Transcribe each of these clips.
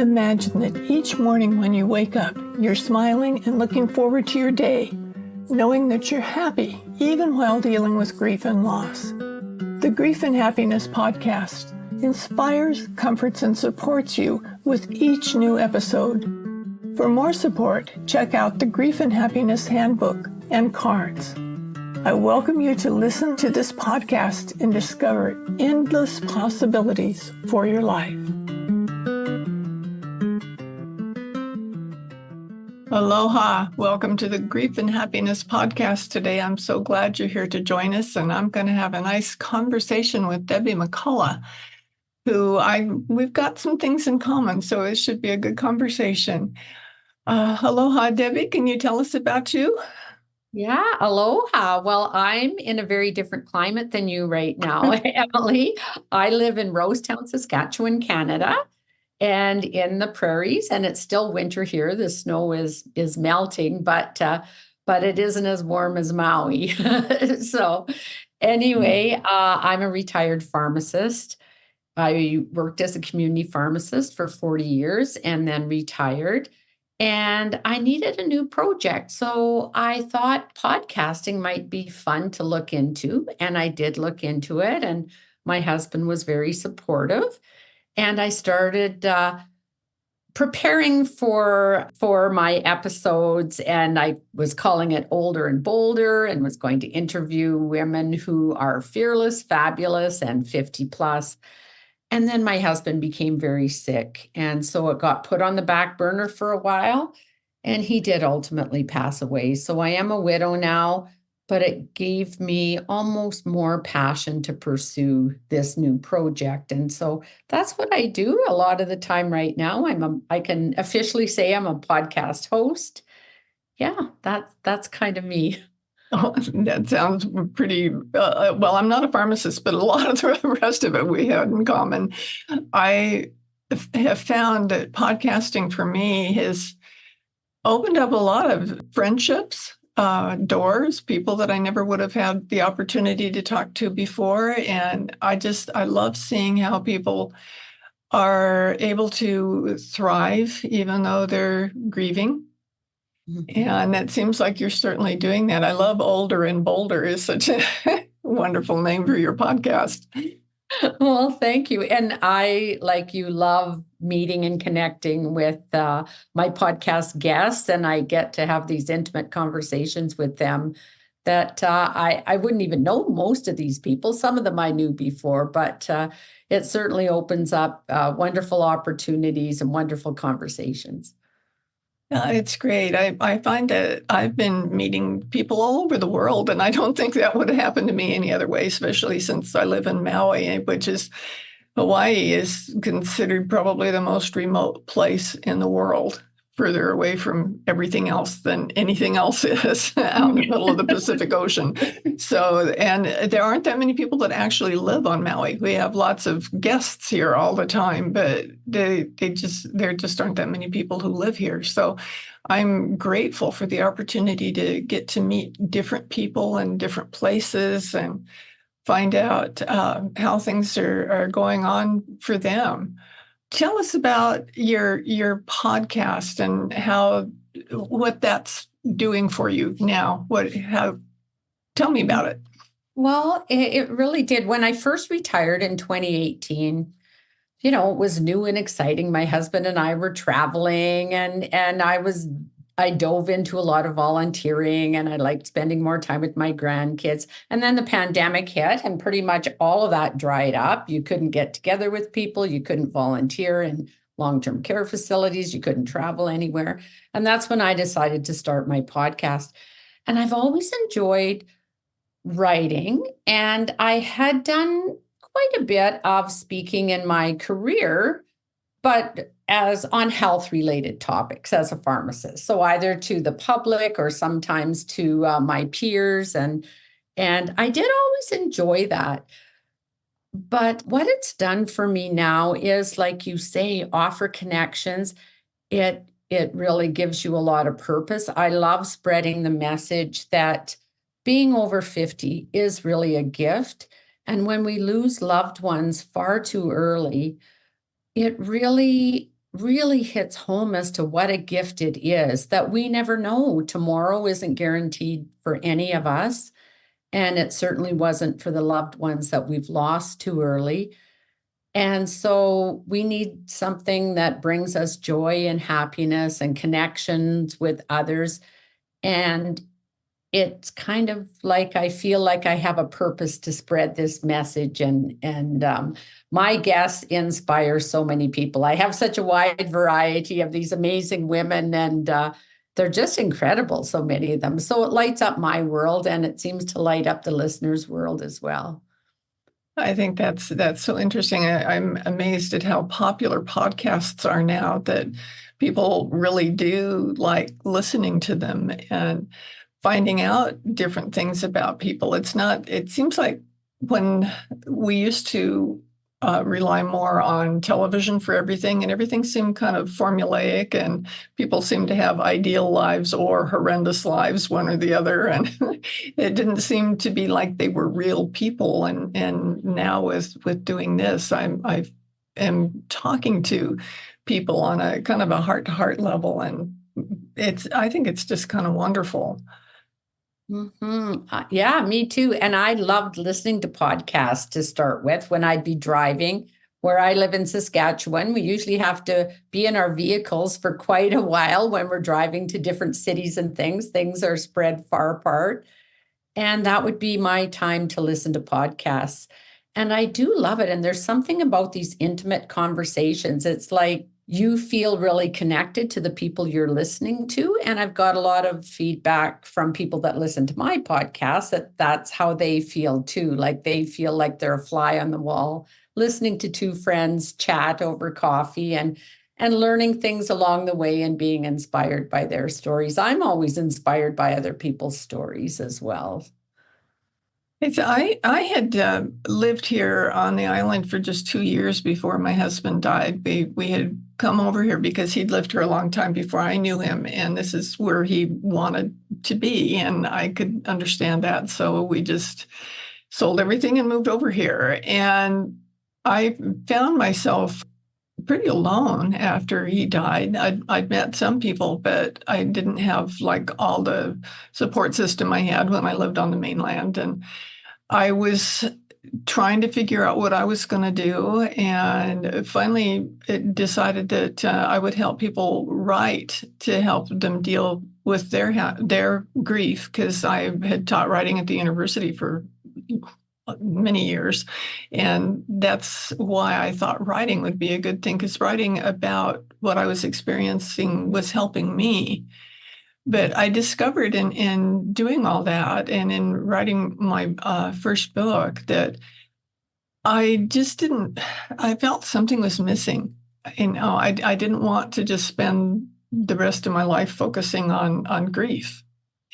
Imagine that each morning when you wake up, you're smiling and looking forward to your day, knowing that you're happy even while dealing with grief and loss. The Grief and Happiness podcast inspires, comforts, and supports you with each new episode. For more support, check out the Grief and Happiness Handbook and cards. I welcome you to listen to this podcast and discover endless possibilities for your life. Aloha. Welcome to the Grief and Happiness podcast today. I'm so glad you're here to join us, and I'm going to have a nice conversation with Debbie McCulloch, we've got some things in common, so it should be a good conversation. Aloha, Debbie. Can you tell us about you? Yeah, aloha. Well, I'm in a very different climate than you right now, Emily. I live in Rosetown, Saskatchewan, Canada, and in the prairies, and it's still winter here. The snow is melting, but it isn't as warm as Maui. So anyway, I'm a retired pharmacist. I worked as a community pharmacist for 40 years and then retired. And I needed a new project. So I thought podcasting might be fun to look into. And I did look into it. And my husband was very supportive. And I started preparing for my episodes. And I was calling it Older and Bolder and was going to interview women who are fearless, fabulous, and 50 plus. And then my husband became very sick. And so it got put on the back burner for a while. And he did ultimately pass away. So I am a widow now, but it gave me almost more passion to pursue this new project. And so that's what I do a lot of the time right now. I can officially say I'm a podcast host. Yeah, that's kind of me. Oh, that sounds pretty, well, I'm not a pharmacist, but a lot of the rest of it we have in common. I have found that podcasting for me has opened up a lot of friendships, doors, people that I never would have had the opportunity to talk to before. And I love seeing how people are able to thrive even though they're grieving. And it seems like you're certainly doing that. I love Older and Bolder is such a wonderful name for your podcast. Well, thank you. And I, like you, love meeting and connecting with my podcast guests, and I get to have these intimate conversations with them that I wouldn't even know most of these people. Some of them I knew before, but it certainly opens up wonderful opportunities and wonderful conversations. It's great. I find that I've been meeting people all over the world, and I don't think that would happen to me any other way, especially since I live in Maui, which is Hawaii is considered probably the most remote place in the world, further away from everything else than anything else is out in the middle of the Pacific Ocean. So, and there aren't that many people that actually live on Maui. We have lots of guests here all the time, but there just aren't that many people who live here. So I'm grateful for the opportunity to get to meet different people in different places and find out how things are going on for them. Tell us about your podcast and what that's doing for you now. Tell me about it. Well, it really did. When I first retired in 2018, it was new and exciting. My husband and I were traveling, and I dove into a lot of volunteering, and I liked spending more time with my grandkids. And then the pandemic hit, and pretty much all of that dried up. You couldn't get together with people. You couldn't volunteer in long-term care facilities. You couldn't travel anywhere. And that's when I decided to start my podcast. And I've always enjoyed writing, and I had done quite a bit of speaking in my career, but as on health-related topics as a pharmacist. So either to the public or sometimes to my peers. And I did always enjoy that. But what it's done for me now is, like you say, offer connections. It really gives you a lot of purpose. I love spreading the message that being over 50 is really a gift. And when we lose loved ones far too early, it really really hits home as to what a gift it is that we never know. Tomorrow isn't guaranteed for any of us. And it certainly wasn't for the loved ones that we've lost too early. And so we need something that brings us joy and happiness and connections with others. And it's kind of like I feel like I have a purpose to spread this message, and my guests inspire so many people. I have such a wide variety of these amazing women, and they're just incredible, so many of them. So it lights up my world, and it seems to light up the listeners' world as well. I think that's so interesting. I'm amazed at how popular podcasts are now, that people really do like listening to them and finding out different things about people. It seems like when we used to rely more on television for everything, and everything seemed kind of formulaic, and people seemed to have ideal lives or horrendous lives, one or the other. And it didn't seem to be like they were real people. And now with doing this, I am talking to people on a kind of a heart-to-heart level. And I think it's just kind of wonderful. Yeah, me too. And I loved listening to podcasts to start with when I'd be driving. Where I live in Saskatchewan, we usually have to be in our vehicles for quite a while when we're driving to different cities and things. Things are spread far apart. And that would be my time to listen to podcasts. And I do love it. And there's something about these intimate conversations. It's like you feel really connected to the people you're listening to. And I've got a lot of feedback from people that listen to my podcast that's how they feel too. Like they feel like they're a fly on the wall, listening to two friends chat over coffee and learning things along the way and being inspired by their stories. I'm always inspired by other people's stories as well. I had lived here on the island for just 2 years before my husband died. We had come over here because he'd lived here a long time before I knew him, and this is where he wanted to be, and I could understand that. So we just sold everything and moved over here. And I found myself pretty alone after he died. I'd met some people, but I didn't have like all the support system I had when I lived on the mainland. And I was trying to figure out what I was going to do, and finally decided that I would help people write to help them deal with their grief, because I had taught writing at the university for many years, and that's why I thought writing would be a good thing, because writing about what I was experiencing was helping me. But I discovered in doing all that and in writing my first book that I just didn't, I felt something was missing. I didn't want to just spend the rest of my life focusing on grief.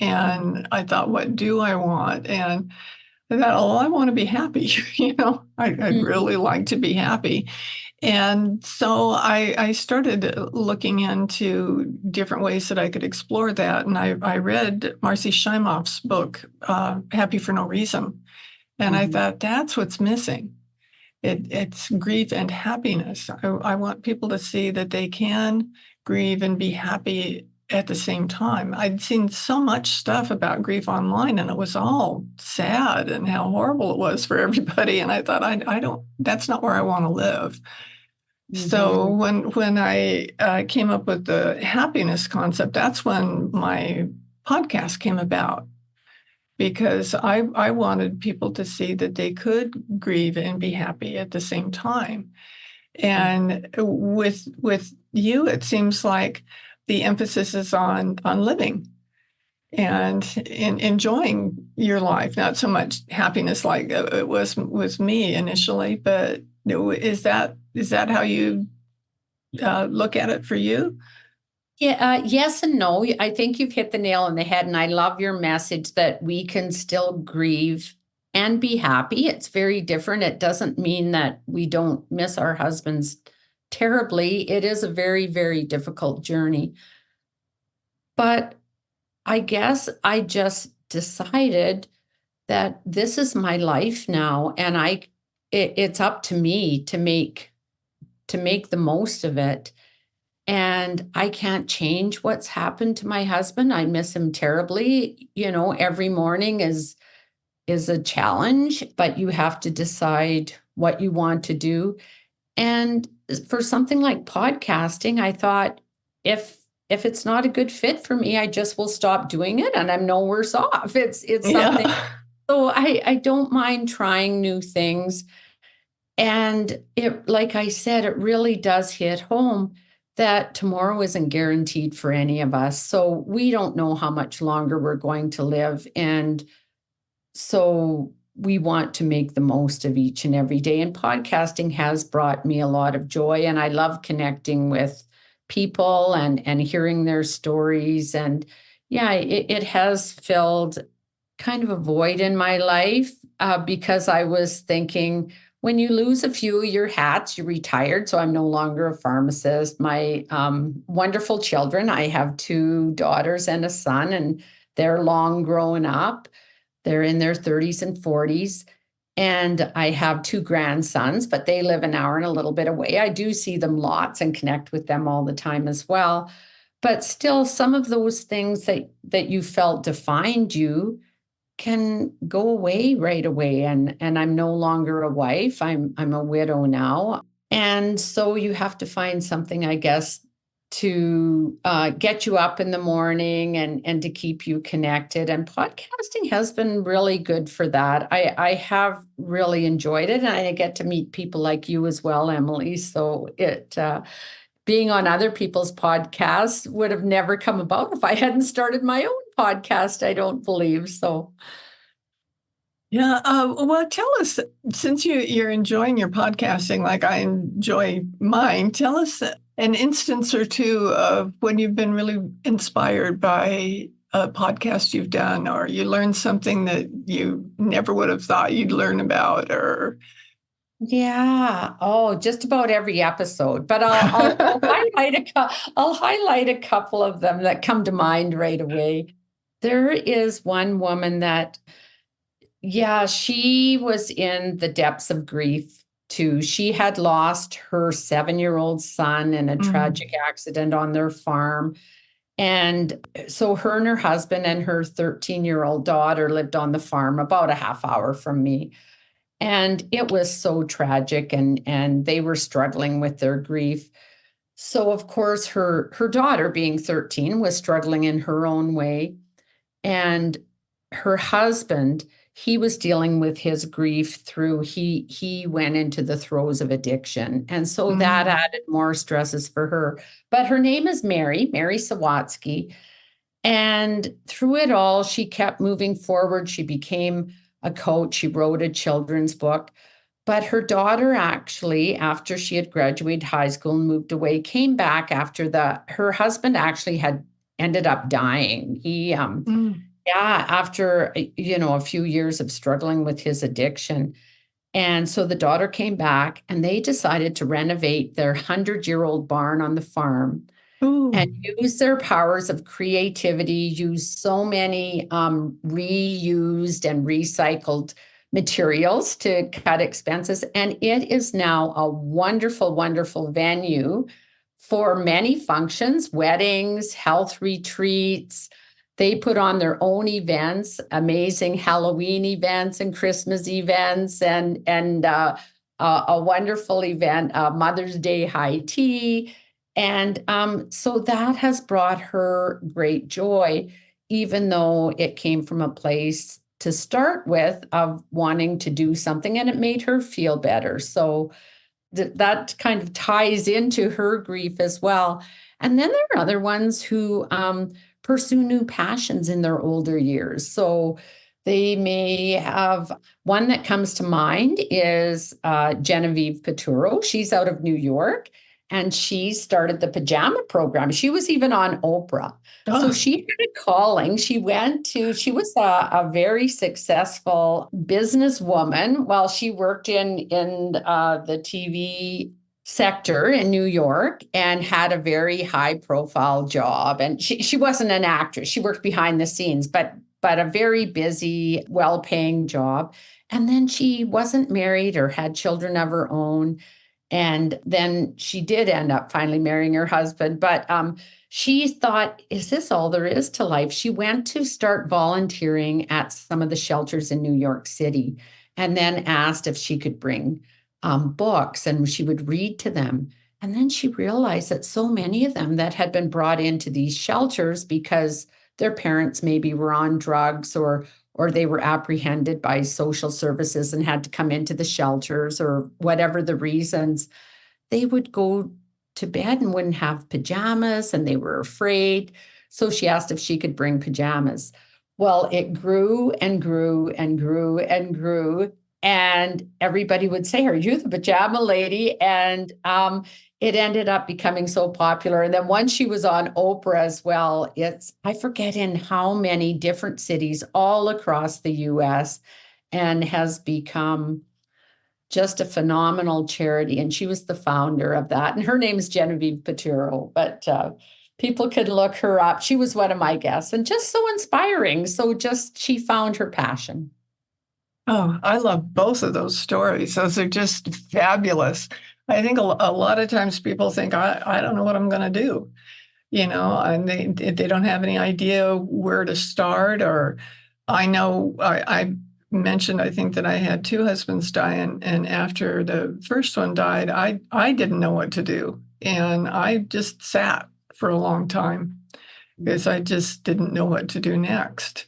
And I thought, what do I want? And I thought, oh, I want to be happy. I'd really like to be happy. And so I started looking into different ways that I could explore that. And I read Marcy Shimoff's book, Happy for No Reason. And I thought, that's what's missing. It's grief and happiness. I want people to see that they can grieve and be happy at the same time. I'd seen so much stuff about grief online, and it was all sad and how horrible it was for everybody. And I thought, that's not where I want to live. So when I came up with the happiness concept, that's when my podcast came about, because I wanted people to see that they could grieve and be happy at the same time. And with you, it seems like the emphasis is on living and in enjoying your life, not so much happiness like it was with me initially. But is that how you look at it for you? Yeah, yes and no. I think you've hit the nail on the head, and I love your message that we can still grieve and be happy. It's very different. It doesn't mean that we don't miss our husbands terribly. It is a very, very difficult journey. But I guess I just decided that this is my life now, and it's up to me to make the most of it. And I can't change what's happened to my husband. I miss him terribly. Every morning is a challenge, but you have to decide what you want to do. And for something like podcasting, I thought if it's not a good fit for me, I just will stop doing it and I'm no worse off. It's something. Yeah. So I don't mind trying new things. And it, like I said, it really does hit home that tomorrow isn't guaranteed for any of us. So we don't know how much longer we're going to live. And so we want to make the most of each and every day. And podcasting has brought me a lot of joy. And I love connecting with people and hearing their stories. And yeah, it has filled kind of a void in my life because I was thinking, when you lose a few of your hats, you're retired. So I'm no longer a pharmacist. My wonderful children, I have 2 daughters and a son, and they're long grown up. They're in their 30s and 40s. And I have 2 grandsons, but they live an hour and a little bit away. I do see them lots and connect with them all the time as well. But still, some of those things that you felt defined you can go away right away. And I'm no longer a wife. I'm a widow now. And so you have to find something, I guess, to get you up in the morning and to keep you connected. And podcasting has been really good for that. I have really enjoyed it. And I get to meet people like you as well, Emily. So being on other people's podcasts would have never come about if I hadn't started my own podcast, I don't believe. So Yeah. Well, tell us, since you're enjoying your podcasting like I enjoy mine, tell us an instance or two of when you've been really inspired by a podcast you've done, or you learned something that you never would have thought you'd learn about, or yeah. Oh, just about every episode. But I'll highlight a couple of them that come to mind right away. There is one woman that, yeah, she was in the depths of grief too. She had lost her 7-year-old son in a Mm. tragic accident on their farm. And so her and her husband and her 13-year-old daughter lived on the farm about a half hour from me. And it was so tragic, and they were struggling with their grief. So of course her daughter, being 13, was struggling in her own way. And her husband, he was dealing with his grief through he went into the throes of addiction. And so that Mm. added more stresses for her. But her name is Mary Sawatsky. And through it all, she kept moving forward. She became a coach. She wrote a children's book. But her daughter actually, after she had graduated high school and moved away, came back after her husband actually had ended up dying. Mm. Yeah, after, a few years of struggling with his addiction. And so the daughter came back and they decided to renovate their 100-year-old barn on the farm Ooh. and use their powers of creativity, use so many reused and recycled materials to cut expenses. And it is now a wonderful, wonderful venue for many functions, weddings, health retreats. They put on their own events, amazing Halloween events and Christmas events, and a wonderful event, Mother's Day high tea. And so that has brought her great joy, even though it came from a place to start with of wanting to do something, and it made her feel better. So that kind of ties into her grief as well. And then there are other ones who pursue new passions in their older years. So they may have one that comes to mind is Genevieve Paturo. She's out of New York and she started the pajama program. She was even on Oprah. So Oh. she had a calling. She was a very successful businesswoman while she worked in the TV sector in New York and had a very high profile job. And she wasn't an actress. She worked behind the scenes, but a very busy, well-paying job. And then she wasn't married or had children of her own. And then she did end up finally marrying her husband. But she thought, is this all there is to life? She went to start volunteering at some of the shelters in New York City and then asked if she could bring books and she would read to them. And then she realized that so many of them that had been brought into these shelters because their parents maybe were on drugs or they were apprehended by social services and had to come into the shelters or whatever the reasons, they would go to bed and wouldn't have pajamas and they were afraid. So she asked if she could bring pajamas. Well, it grew and grew and grew and grew. And everybody would say, are you the pajama lady? And it ended up becoming so popular. And then once she was on Oprah as well, I forget in how many different cities all across the US, and has become just a phenomenal charity. And she was the founder of that. And her name is Genevieve Paturo, but people could look her up. She was one of my guests and just so inspiring. So she found her passion. Oh, I love both of those stories. Those are just fabulous. I think a lot of times people think, I don't know what I'm going to do, and they don't have any idea where to start. Or I know I mentioned, I think that I had two husbands die. And after the first one died, I didn't know what to do. And I just sat for a long time because I just didn't know what to do next.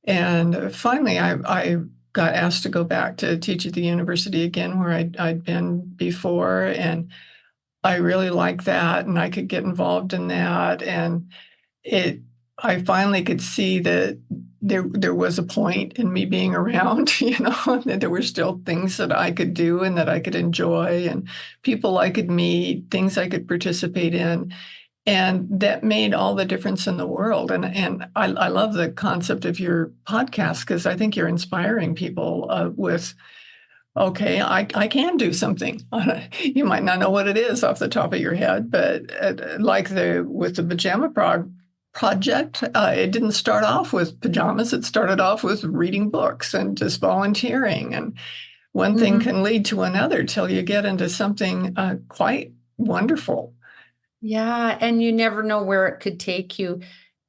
And finally, I got asked to go back to teach at the university again, where I'd been before. And I really liked that. And I could get involved in that. And I finally could see that there was a point in me being around, that there were still things that I could do and that I could enjoy and people I could meet, things I could participate in. And that made all the difference in the world. And I love the concept of your podcast because I think you're inspiring people with, okay, I can do something. You might not know what it is off the top of your head, but like with the pajama project, it didn't start off with pajamas. It started off with reading books and just volunteering. And one thing can lead to another till you get into something quite wonderful. Yeah, and you never know where it could take you.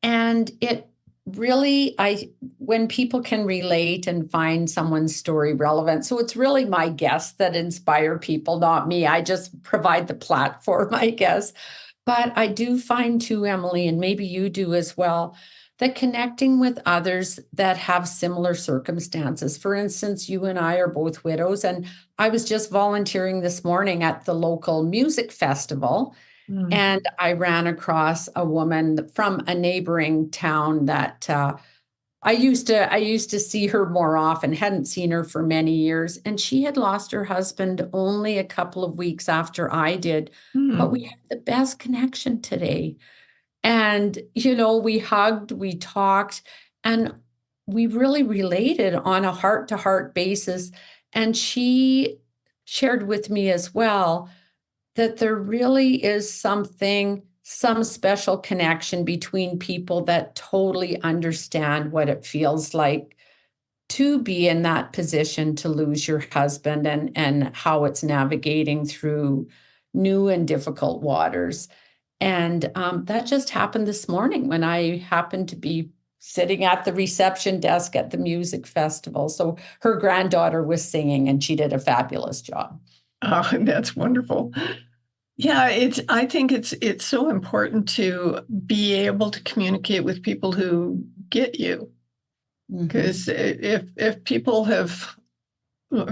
And it really, when people can relate and find someone's story relevant. So it's really my guests that inspire people, not me. I just provide the platform, I guess. But I do find too, Emily, and maybe you do as well, that connecting with others that have similar circumstances. For instance, you and I are both widows, and I was just volunteering this morning at the local music festival. And I ran across a woman from a neighboring town that I used to see her more often, hadn't seen her for many years. And she had lost her husband only a couple of weeks after I did. But we had the best connection today. And, we hugged, we talked, and we really related on a heart-to-heart basis. And she shared with me as well that there really is some special connection between people that totally understand what it feels like to be in that position to lose your husband and how it's navigating through new and difficult waters. And that just happened this morning when I happened to be sitting at the reception desk at the music festival. So her granddaughter was singing and she did a fabulous job. Oh, that's wonderful. Yeah, I think it's so important to be able to communicate with people who get you. Because if people have,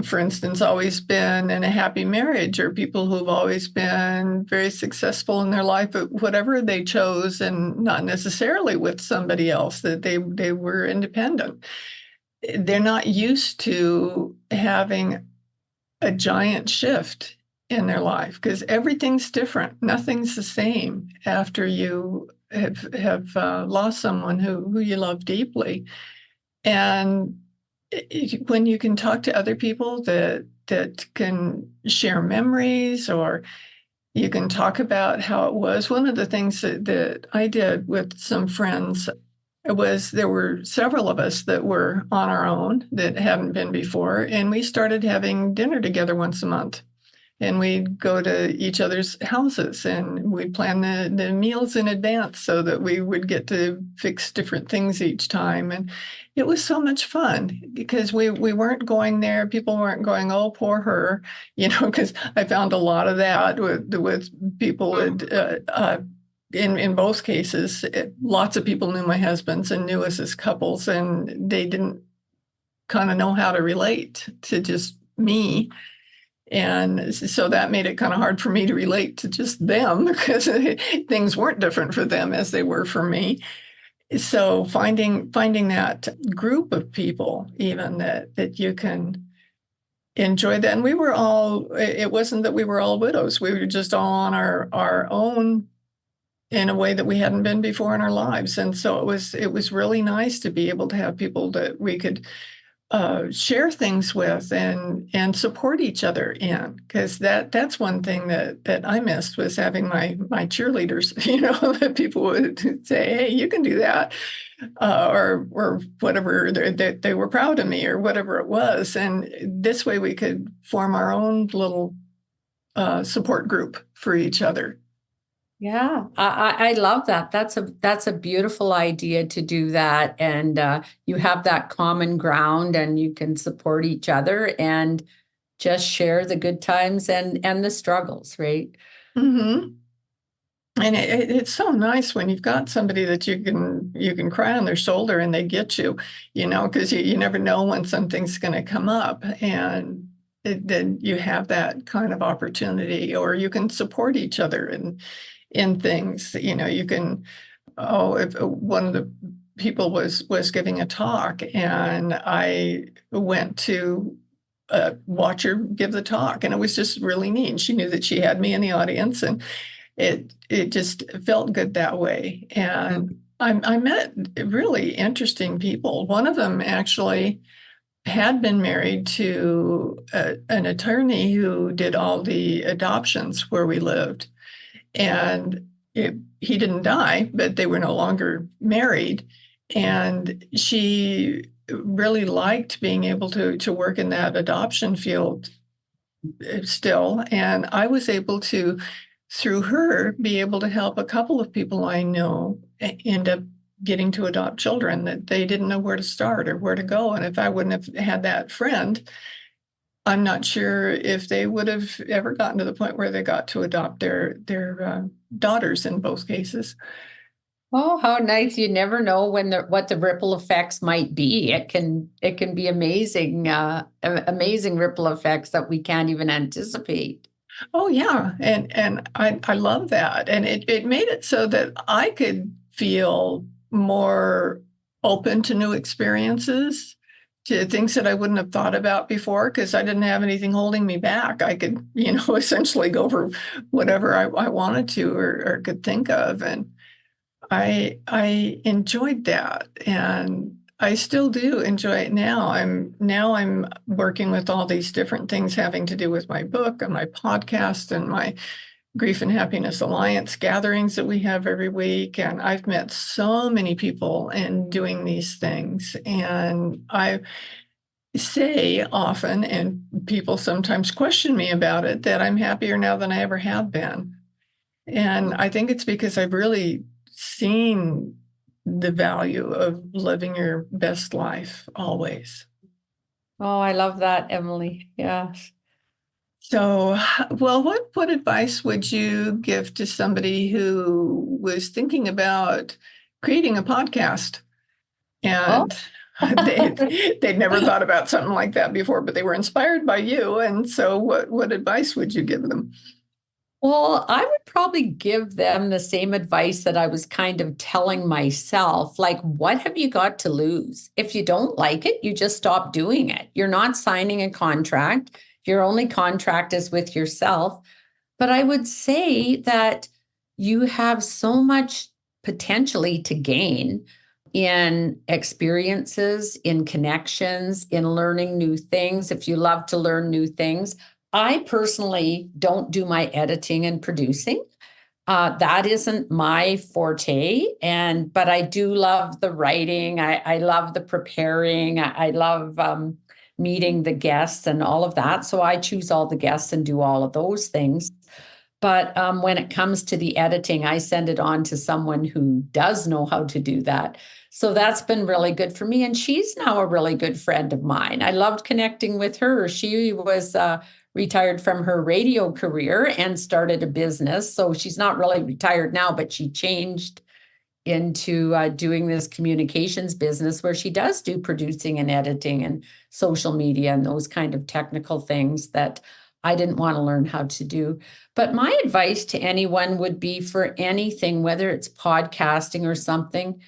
for instance, always been in a happy marriage, or people who've always been very successful in their life, but whatever they chose, and not necessarily with somebody else, that they were independent, they're not used to having a giant shift in their life because everything's different. Nothing's the same after you have lost someone who you love deeply. And when you can talk to other people that can share memories, or you can talk about how it was. One of the things that I did with some friends was there were several of us that were on our own that hadn't been before, and we started having dinner together once a month. and we'd go to each other's houses, and we'd plan the meals in advance so that we would get to fix different things each time. And it was so much fun because we weren't going there. People weren't going, oh, poor her, because I found a lot of that with people in both cases. Lots of people knew my husbands and knew us as couples, and they didn't kind of know how to relate to just me. And so that made it kind of hard for me to relate to just them because things weren't different for them as they were for me. So finding that group of people, even that you can enjoy that. And we were all, it wasn't that we were all widows. We were just all on our own in a way that we hadn't been before in our lives. And so it was really nice to be able to have people that we could share things with and support each other in, because that's one thing that I missed, was having my cheerleaders, that people would say, hey, you can do that, or whatever, they were proud of me or whatever it was. And this way we could form our own little support group for each other. Yeah, I love that. That's a beautiful idea to do that. And you have that common ground and you can support each other and just share the good times and the struggles, right? Mm-hmm. And it's so nice when you've got somebody that you can cry on their shoulder and they get you, because you never know when something's going to come up, and then you have that kind of opportunity, or you can support each other in things. You can, if one of the people was giving a talk and I went to watch her give the talk, and it was just really neat. She knew that she had me in the audience, and it just felt good that way. And I met really interesting people. One of them actually had been married to an attorney who did all the adoptions where we lived. And he didn't die, but they were no longer married. And she really liked being able to work in that adoption field still. And I was able to, through her, be able to help a couple of people I know end up getting to adopt children that they didn't know where to start or where to go. And if I wouldn't have had that friend, I'm not sure if they would have ever gotten to the point where they got to adopt their daughters in both cases. Oh, how nice. You never know what the ripple effects might be. It can be amazing, amazing ripple effects that we can't even anticipate. Oh, yeah. And I love that. And it made it so that I could feel more open to new experiences, to things that I wouldn't have thought about before, because I didn't have anything holding me back. I could, essentially go for whatever I wanted to or could think of. And I enjoyed that, and I still do enjoy it now. I'm working with all these different things having to do with my book and my podcast and my Grief and Happiness Alliance gatherings that we have every week. And I've met so many people in doing these things. And I say often, and people sometimes question me about it, that I'm happier now than I ever have been. And I think it's because I've really seen the value of living your best life always. Oh, I love that, Emily. Yes. So, well, what advice would you give to somebody who was thinking about creating a podcast, and they'd never thought about something like that before, but they were inspired by you? And so what advice would you give them? Well, I would probably give them the same advice that I was kind of telling myself. Like, what have you got to lose? If you don't like it, you just stop doing it. You're not signing a contract. Your only contract is with yourself. But I would say that you have so much potentially to gain in experiences, in connections, in learning new things. If you love to learn new things, I personally don't do my editing and producing. That isn't my forte, but I do love the writing. I love the preparing. I love meeting the guests and all of that. So I choose all the guests and do all of those things. But when it comes to the editing, I send it on to someone who does know how to do that. So that's been really good for me. And she's now a really good friend of mine. I loved connecting with her. She was retired from her radio career and started a business. So she's not really retired now, but she changed into doing this communications business where she does do producing and editing and social media and those kind of technical things that I didn't want to learn how to do. But my advice to anyone would be for anything, whether it's podcasting or something,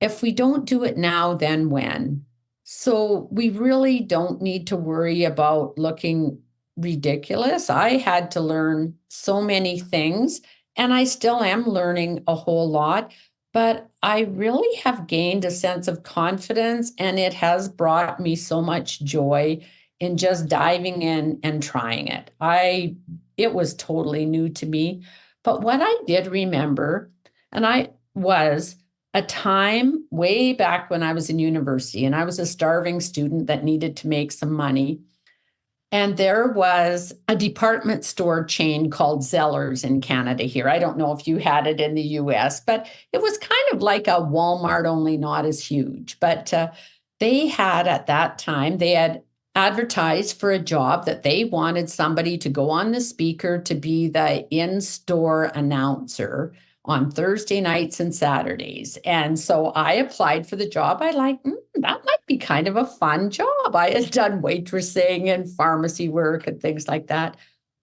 if we don't do it now, then when? So we really don't need to worry about looking ridiculous. I had to learn so many things, and I still am learning a whole lot, but I really have gained a sense of confidence, and it has brought me so much joy in just diving in and trying it. It was totally new to me, but what I did remember, and I was a time way back when I was in university and I was a starving student that needed to make some money. And there was a department store chain called Zellers in Canada here. I don't know if you had it in the US, but it was kind of like a Walmart, only not as huge. But they had at that time, they had advertised for a job that they wanted somebody to go on the speaker to be the in-store announcer on Thursday nights and Saturdays. And so I applied for the job. I that might be kind of a fun job. I had done waitressing and pharmacy work and things like that.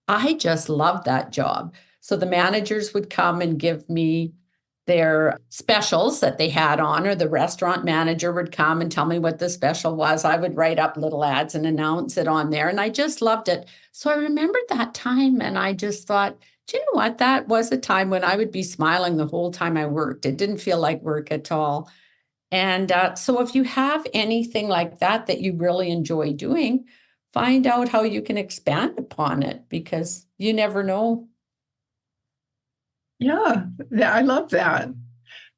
I just loved that job. So the managers would come and give me their specials that they had on, or the restaurant manager would come and tell me what the special was. I would write up little ads and announce it on there. And I just loved it. So I remembered that time and I just thought, do you know what? That was a time when I would be smiling the whole time I worked. It didn't feel like work at all. And so if you have anything like that that you really enjoy doing, find out how you can expand upon it, because you never know. Yeah, I love that.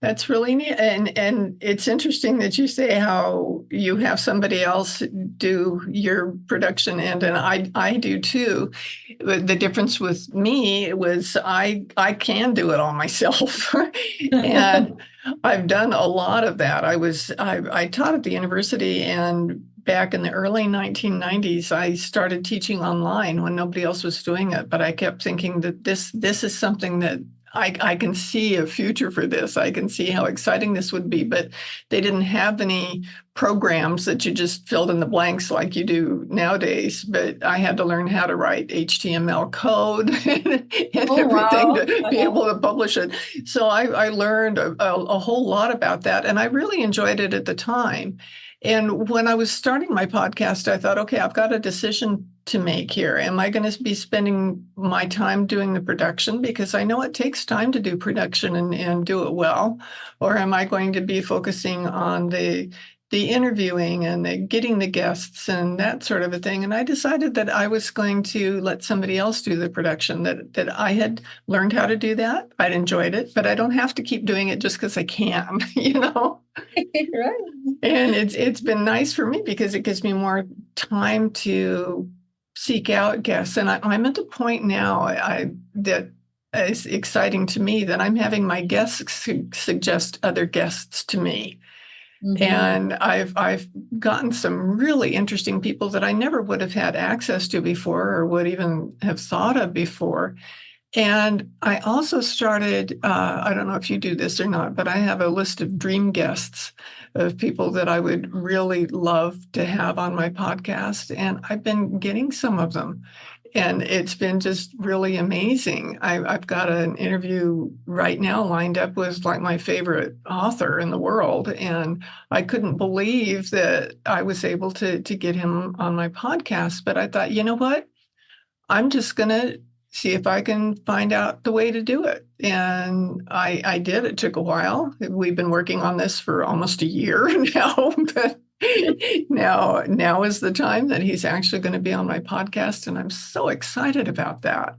That's really neat. And it's interesting that you say how you have somebody else do your production and I do too. The difference with me was I can do it all myself. And I've done a lot of that. I taught at the university, and back in the early 1990s, I started teaching online when nobody else was doing it. But I kept thinking that this is something that I can see a future for this. I can see how exciting this would be, but they didn't have any programs that you just filled in the blanks like you do nowadays. But I had to learn how to write HTML code and everything to be able to publish it. So I learned a whole lot about that, and I really enjoyed it at the time. And when I was starting my podcast, I thought, okay, I've got a decision to make here. Am I going to be spending my time doing the production? Because I know it takes time to do production and do it well. Or am I going to be focusing on the interviewing and getting the guests and that sort of a thing? And I decided that I was going to let somebody else do the production, that I had learned how to do that. I'd enjoyed it, but I don't have to keep doing it just because I can, you know? Right. And it's been nice for me because it gives me more time to seek out guests. And I'm at the point now that is exciting to me, that I'm having my guests suggest other guests to me. Mm-hmm. And I've gotten some really interesting people that I never would have had access to before or would even have thought of before. And I also started, I don't know if you do this or not, but I have a list of dream guests of people that I would really love to have on my podcast. And I've been getting some of them. And it's been just really amazing. I've got an interview right now lined up with like my favorite author in the world. And I couldn't believe that I was able to get him on my podcast. But I thought, you know what? I'm just going to see if I can find out the way to do it. And I did. It took a while. We've been working on this for almost a year now, but now is the time that he's actually going to be on my podcast. And I'm so excited about that.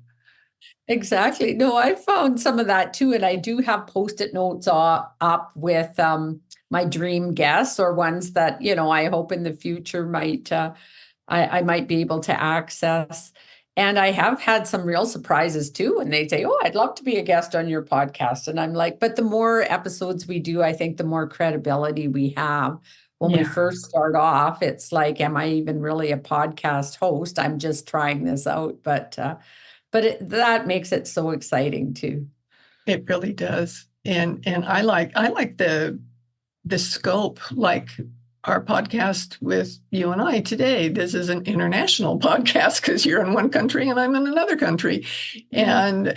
Exactly. No, I found some of that too. And I do have Post-it notes up with my dream guests or ones that, I hope in the future I might be able to access. And I have had some real surprises too. And they say, "Oh, I'd love to be a guest on your podcast." And I'm like, but the more episodes we do, I think the more credibility we have. When we Yeah. first start off, it's like, am I even really a podcast host? I'm just trying this out. But that makes it so exciting too. It really does. And I like the scope, like our podcast with you and I today. This is an international podcast because you're in one country and I'm in another country. And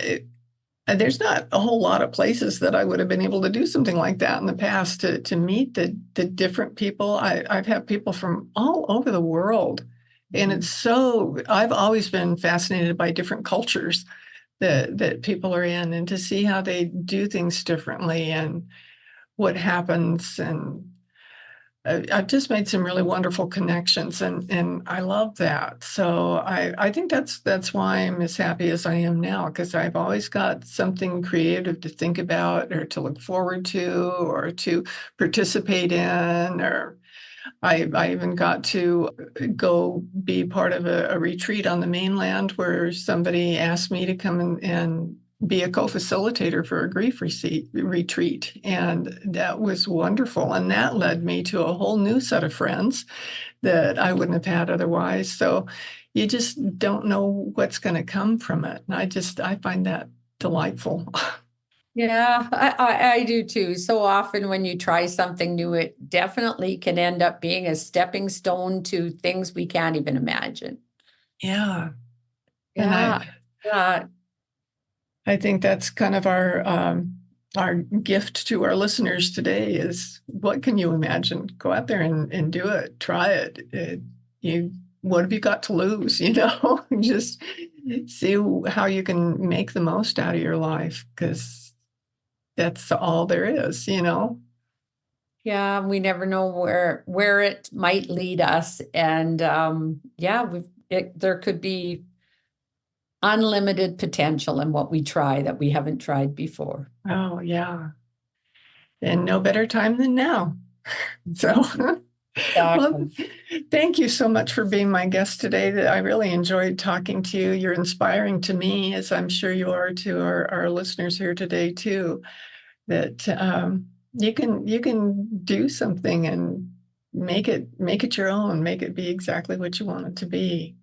there's not a whole lot of places that I would have been able to do something like that in the past to meet the different people. I've had people from all over the world. And I've always been fascinated by different cultures that people are in, and to see how they do things differently and what happens. And I've just made some really wonderful connections, and I love that. So I think that's why I'm as happy as I am now, because I've always got something creative to think about or to look forward to or to participate in. Or I even got to go be part of a retreat on the mainland where somebody asked me to come and be a co-facilitator for a grief retreat. And that was wonderful. And that led me to a whole new set of friends that I wouldn't have had otherwise. So you just don't know what's going to come from it. And I find that delightful. Yeah, I do too. So often when you try something new, it definitely can end up being a stepping stone to things we can't even imagine. Yeah. Yeah. And I think that's kind of our gift to our listeners today is, what can you imagine? Go out there and do it. Try it. What have you got to lose? Just see how you can make the most out of your life, because that's all there is. Yeah, we never know where it might lead us. And there could be unlimited potential in what we try that we haven't tried before. Oh, yeah. And no better time than now. So, well, thank you so much for being my guest today. I really enjoyed talking to you. You're inspiring to me, as I'm sure you are to our listeners here today too, that you can do something and make it your own, make it be exactly what you want it to be.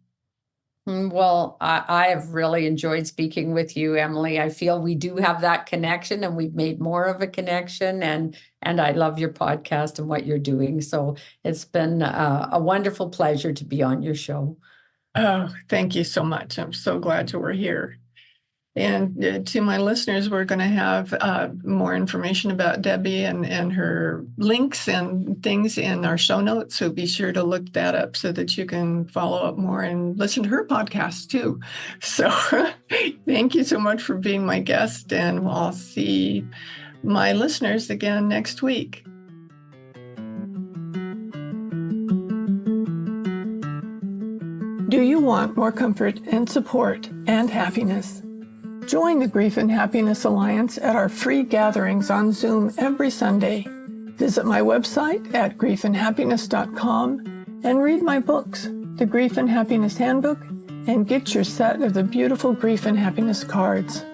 Well, I have really enjoyed speaking with you, Emily. I feel we do have that connection, and we've made more of a connection, and I love your podcast and what you're doing. So it's been a wonderful pleasure to be on your show. Oh, thank you so much. I'm so glad you were here. And to my listeners, we're going to have more information about Debbie and her links and things in our show notes. So be sure to look that up so that you can follow up more and listen to her podcast too. So thank you so much for being my guest, and I'll see my listeners again next week. Do you want more comfort and support and happiness? Join the Grief and Happiness Alliance at our free gatherings on Zoom every Sunday. Visit my website at griefandhappiness.com and read my books, The Grief and Happiness Handbook, and get your set of the beautiful Grief and Happiness cards.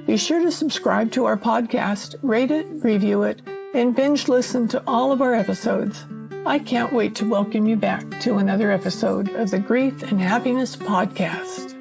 Be sure to subscribe to our podcast, rate it, review it, and binge listen to all of our episodes. I can't wait to welcome you back to another episode of the Grief and Happiness Podcast.